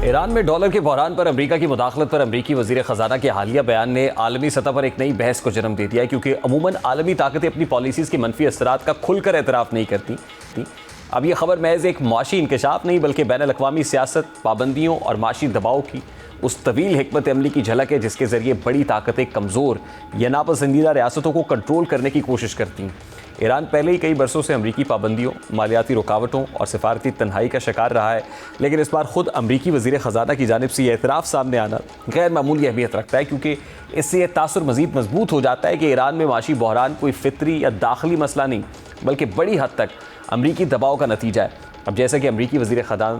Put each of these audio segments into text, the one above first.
ایران میں ڈالر کے بحران پر امریکہ کی مداخلت پر امریکی وزیر خزانہ کے حالیہ بیان نے عالمی سطح پر ایک نئی بحث کو جنم دے دیا ہے، کیونکہ عموماً عالمی طاقتیں اپنی پالیسیز کے منفی اثرات کا کھل کر اعتراف نہیں کرتی۔ اب یہ خبر محض ایک معاشی انکشاف نہیں بلکہ بین الاقوامی سیاست، پابندیوں اور معاشی دباؤ کی اس طویل حکمت عملی کی جھلک ہے جس کے ذریعے بڑی طاقتیں کمزور یا ناپسندیدہ ریاستوں کو کنٹرول کرنے کی کوشش کرتی ہیں۔ ایران پہلے ہی کئی برسوں سے امریکی پابندیوں، مالیاتی رکاوٹوں اور سفارتی تنہائی کا شکار رہا ہے، لیکن اس بار خود امریکی وزیر خزانہ کی جانب سے یہ اعتراف سامنے آنا غیر معمولی اہمیت رکھتا ہے، کیونکہ اس سے یہ تاثر مزید مضبوط ہو جاتا ہے کہ ایران میں معاشی بحران کوئی فطری یا داخلی مسئلہ نہیں بلکہ بڑی حد تک امریکی دباؤ کا نتیجہ ہے۔ اب جیسا کہ امریکی وزیر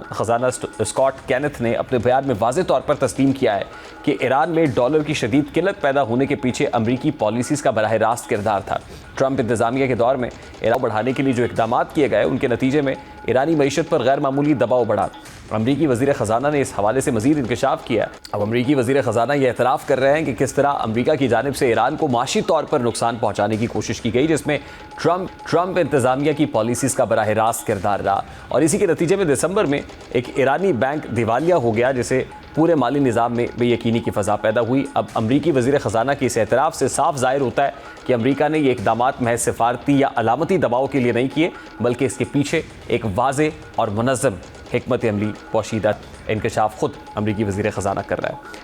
خزانہ اسکاٹ کینتھ نے اپنے بیان میں واضح طور پر تسلیم کیا ہے کہ ایران میں ڈالر کی شدید قلت پیدا ہونے کے پیچھے امریکی پالیسیز کا براہ راست کردار تھا۔ ٹرمپ انتظامیہ کے دور میں ایران بڑھانے کے لیے جو اقدامات کیے گئے ان کے نتیجے میں ایرانی معیشت پر غیر معمولی دباؤ بڑھا۔ امریکی وزیر خزانہ نے اس حوالے سے مزید انکشاف کیا۔ اب امریکی وزیر خزانہ یہ اعتراف کر رہے ہیں کہ کس طرح امریکہ کی جانب سے ایران کو معاشی طور پر نقصان پہنچانے کی کوشش کی گئی، جس میں ٹرمپ انتظامیہ کی پالیسیز کا براہ راست کردار رہا، اور اسی کے نتیجے میں دسمبر میں ایک ایرانی بینک دیوالیہ ہو گیا جسے پورے مالی نظام میں بے یقینی کی فضا پیدا ہوئی۔ اب امریکی وزیر خزانہ کے اس اعتراف سے صاف ظاہر ہوتا ہے کہ امریکہ نے یہ اقدامات محض سفارتی یا علامتی دباؤ کے لیے نہیں کیے بلکہ اس کے پیچھے ایک واضح اور منظم حکمت عملی پوشیدہ انکشاف خود امریکی وزیر خزانہ کر رہا ہے۔